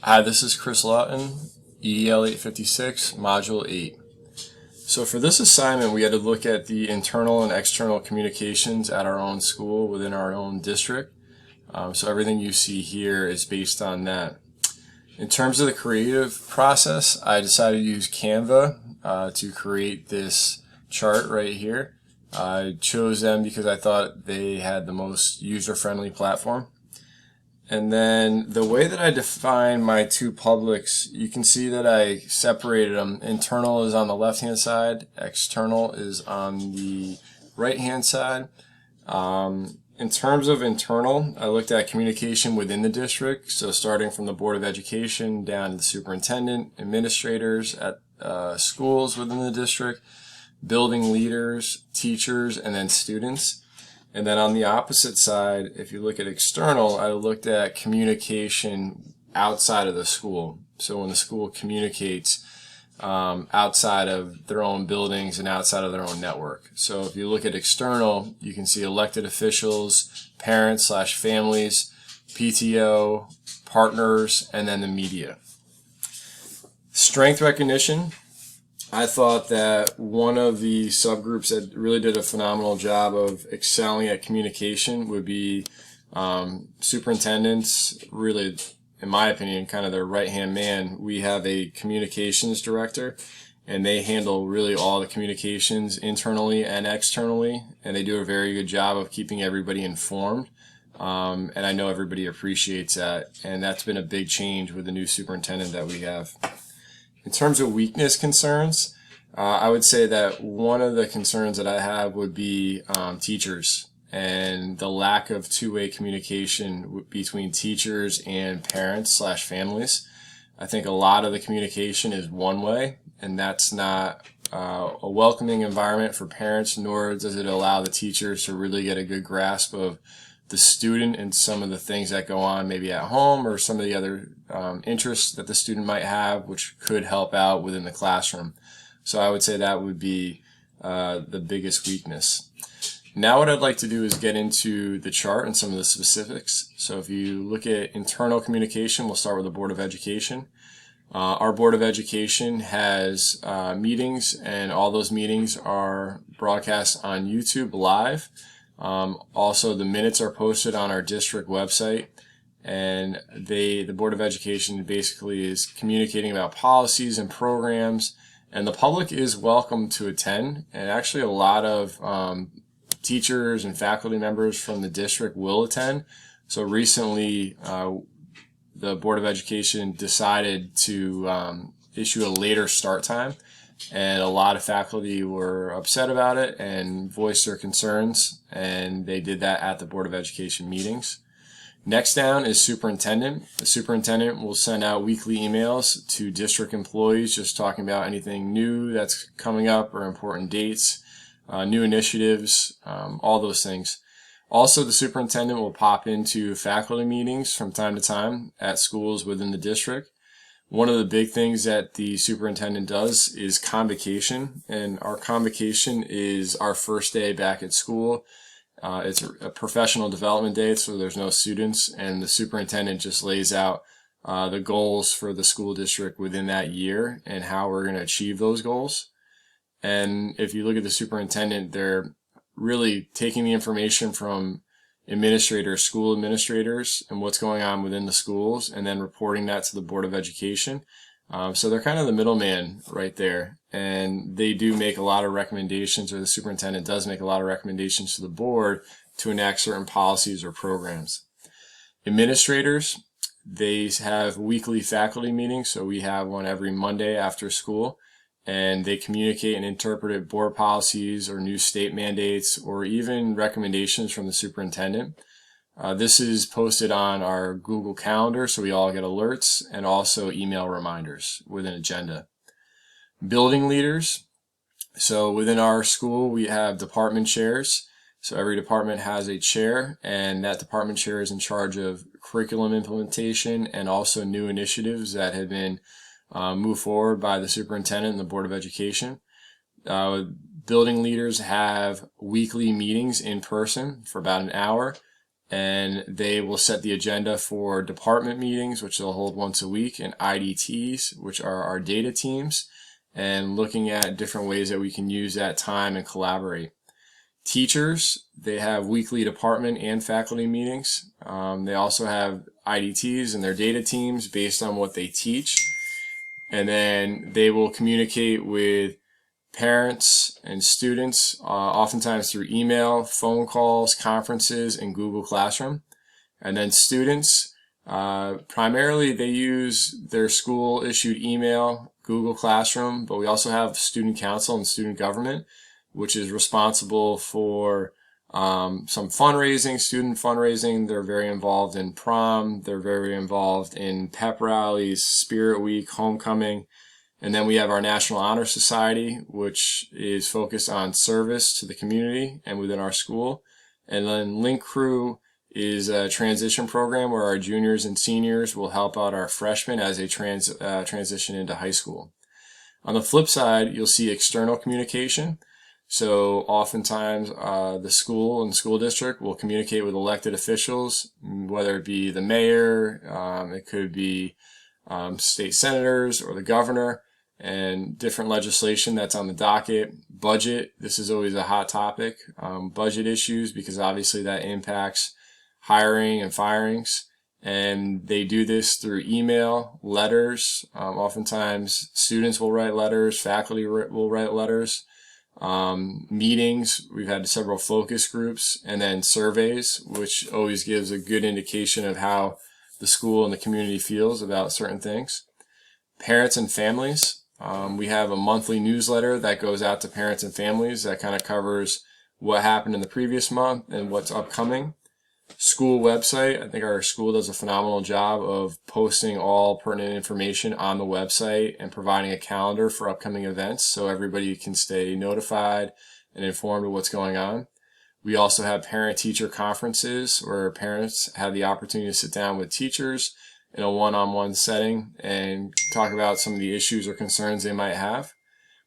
Hi, this is Chris Lawton, EDL 856, Module 8. So for this assignment, we had to look at the internal and external communications at our own school within our own district. So everything you see here is based on that. In terms of the creative process, I decided to use Canva to create this chart right here. I chose them because I thought they had the most user-friendly platform. And then the way that I define my two publics, you can see that I separated them. Internal is on the left-hand side, external is on the right-hand side. In terms of internal, I looked at communication within the district, so starting from the Board of Education down to the superintendent, administrators at schools within the district, building leaders, teachers, and then students. And then on the opposite side, if you look at external, I looked at communication outside of the school. So when the school communicates outside of their own buildings and outside of their own network. So if you look at external, you can see elected officials, parents/families, PTO, partners, and then the media. Strength recognition. I thought that one of the subgroups that really did a phenomenal job of excelling at communication would be superintendents. Really, in my opinion, kind of their right-hand man. We have a communications director, and they handle really all the communications internally and externally, and they do a very good job of keeping everybody informed. And I know everybody appreciates that, and that's been a big change with the new superintendent that we have. In terms of weakness concerns, I would say that one of the concerns that I have would be teachers and the lack of two-way communication between teachers and parents/families. I think a lot of the communication is one way, and that's not a welcoming environment for parents, nor does it allow the teachers to really get a good grasp of the student and some of the things that go on maybe at home or some of the other interests that the student might have, which could help out within the classroom. So I would say that would be the biggest weakness. Now what I'd like to do is get into the chart and some of the specifics. So if you look at internal communication, we'll start with the Board of Education. Our Board of Education has meetings, and all those meetings are broadcast on YouTube live. Also, the minutes are posted on our district website, and the Board of Education basically is communicating about policies and programs, and the public is welcome to attend, and actually a lot of teachers and faculty members from the district will attend. So recently, the Board of Education decided to issue a later start time, and a lot of faculty were upset about it and voiced their concerns, and they did that at the Board of Education meetings. Next down is superintendent. The superintendent will send out weekly emails to district employees just talking about anything new that's coming up or important dates, new initiatives, all those things. Also, the superintendent will pop into faculty meetings from time to time at schools within the district. One of the big things that the superintendent does is convocation, and our convocation is our first day back at school. It's a professional development day, so there's no students, and the superintendent just lays out the goals for the school district within that year and how we're going to achieve those goals. And if you look at the superintendent, they're really taking the information from administrators, school administrators, and what's going on within the schools, and then reporting that to the Board of Education. So they're kind of the middleman right there, and they do make a lot of recommendations, or the superintendent does make a lot of recommendations to the board to enact certain policies or programs. Administrators, they have weekly faculty meetings, so we have one every Monday after school, and they communicate and interpret board policies or new state mandates or even recommendations from the superintendent. This is posted on our Google Calendar, so we all get alerts, and also email reminders with an agenda. Building leaders. So within our school, we have department chairs. So every department has a chair, and that department chair is in charge of curriculum implementation and also new initiatives that have been moved forward by the superintendent and the Board of Education. Building leaders have weekly meetings in person for about an hour, and they will set the agenda for department meetings, which they'll hold once a week, and IDTs, which are our data teams, and looking at different ways that we can use that time and collaborate. Teachers, they have weekly department and faculty meetings. They also have IDTs and their data teams based on what they teach. And then they will communicate with parents and students, oftentimes through email, phone calls, conferences, and Google Classroom. And then students, primarily they use their school issued email, Google Classroom, but we also have student council and student government, which is responsible for some fundraising, student fundraising. They're very involved in prom. They're very involved in pep rallies, Spirit Week, homecoming. And then we have our National Honor Society, which is focused on service to the community and within our school. And then Link Crew is a transition program where our juniors and seniors will help out our freshmen as they transition into high school. On the flip side, you'll see external communication. So oftentimes the school and the school district will communicate with elected officials, whether it be the mayor, it could be state senators or the governor, and different legislation that's on the docket. Budget, this is always a hot topic, budget issues, because obviously that impacts hiring and firings. And they do this through email, letters. Oftentimes students will write letters, faculty will write letters. Meetings, we've had several focus groups, and then surveys, which always gives a good indication of how the school and the community feels about certain things. Parents and families, we have a monthly newsletter that goes out to parents and families that kind of covers what happened in the previous month and what's upcoming. School website, I think our school does a phenomenal job of posting all pertinent information on the website and providing a calendar for upcoming events so everybody can stay notified and informed of what's going on. We also have parent-teacher conferences where parents have the opportunity to sit down with teachers in a one-on-one setting and talk about some of the issues or concerns they might have.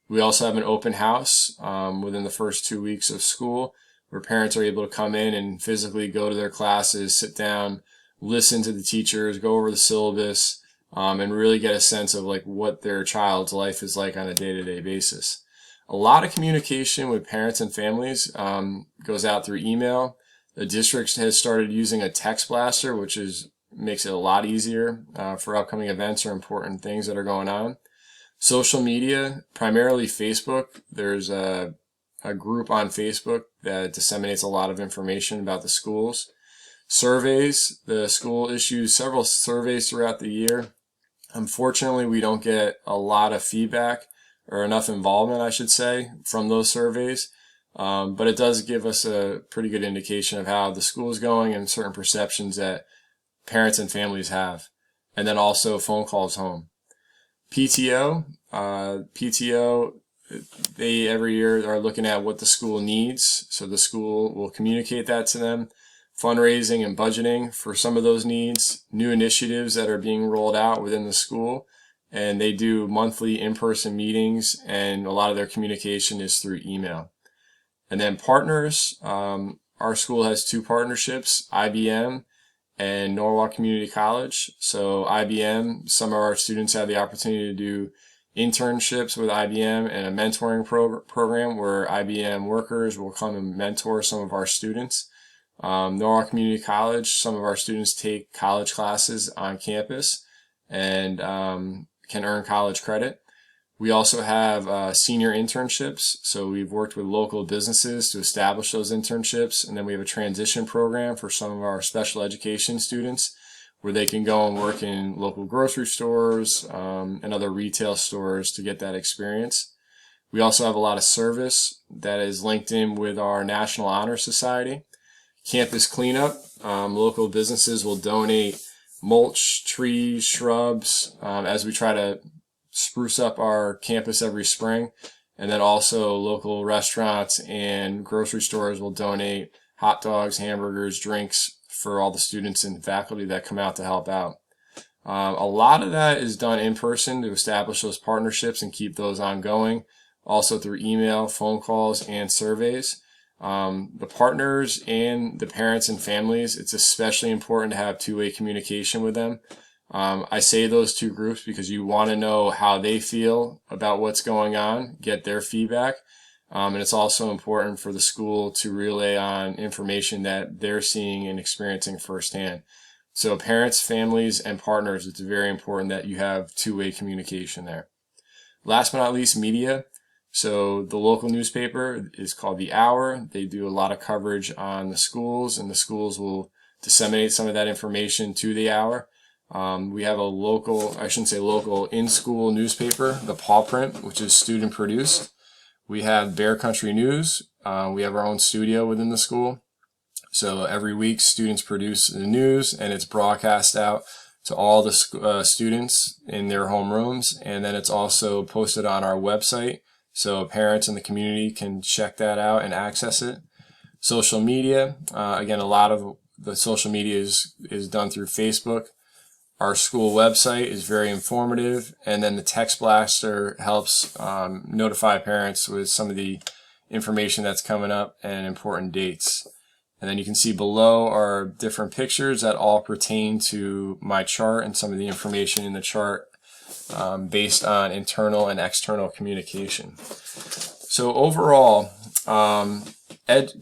We also have an open house within the first 2 weeks of school, where parents are able to come in and physically go to their classes, sit down, listen to the teachers, go over the syllabus, and really get a sense of like what their child's life is like on a day-to-day basis. A lot of communication with parents and families goes out through email. The district has started using a text blaster, which makes it a lot easier for upcoming events or important things that are going on. Social media, primarily Facebook. There's a group on Facebook that disseminates a lot of information about the schools. Surveys, the school issues several surveys throughout the year. Unfortunately, we don't get a lot of feedback or enough involvement, I should say, from those surveys. But it does give us a pretty good indication of how the school is going and certain perceptions that parents and families have. And then also phone calls home. PTO, they every year are looking at what the school needs, so the school will communicate that to them. Fundraising and budgeting for some of those needs, new initiatives that are being rolled out within the school, and they do monthly in-person meetings, and a lot of their communication is through email. And then partners, our school has 2 partnerships, IBM and Norwalk Community College. So IBM, some of our students have the opportunity to do internships with IBM and a mentoring program where IBM workers will come and mentor some of our students. Norwalk Community College, some of our students take college classes on campus and can earn college credit. We also have senior internships, so we've worked with local businesses to establish those internships, and then we have a transition program for some of our special education students where they can go and work in local grocery stores and other retail stores to get that experience. We also have a lot of service that is linked in with our National Honor Society. Campus cleanup, local businesses will donate mulch, trees, shrubs as we try to spruce up our campus every spring. And then also local restaurants and grocery stores will donate hot dogs, hamburgers, drinks for all the students and faculty that come out to help out. A lot of that is done in person to establish those partnerships and keep those ongoing, also through email, phone calls, and surveys. The partners and the parents and families, it's especially important to have two-way communication with them. I say those two groups because you want to know how they feel about what's going on, get their feedback. And it's also important for the school to relay on information that they're seeing and experiencing firsthand. So parents, families, and partners, it's very important that you have two-way communication there. Last but not least, media. So the local newspaper is called The Hour. They do a lot of coverage on the schools, and the schools will disseminate some of that information to The Hour. We have a local, I shouldn't say local, in-school newspaper, the Paw Print, which is student produced. We have Bear Country News. We have our own studio within the school. So every week students produce the news and it's broadcast out to all the students in their homerooms. And then it's also posted on our website. So parents in the community can check that out and access it. Social media, again, a lot of the social media is done through Facebook. Our school website is very informative, and then the text blaster helps notify parents with some of the information that's coming up and important dates. And then you can see below are different pictures that all pertain to my chart and some of the information in the chart based on internal and external communication. So overall,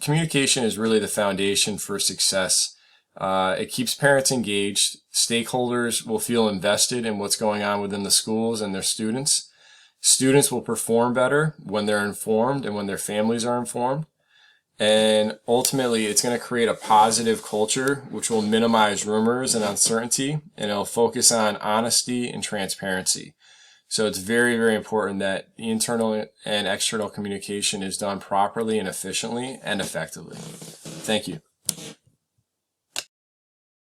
communication is really the foundation for success. It keeps parents engaged. Stakeholders will feel invested in what's going on within the schools and their students. Students will perform better when they're informed and when their families are informed. And ultimately, it's going to create a positive culture, which will minimize rumors and uncertainty, and it'll focus on honesty and transparency. So it's very, very important that the internal and external communication is done properly and efficiently and effectively. Thank you.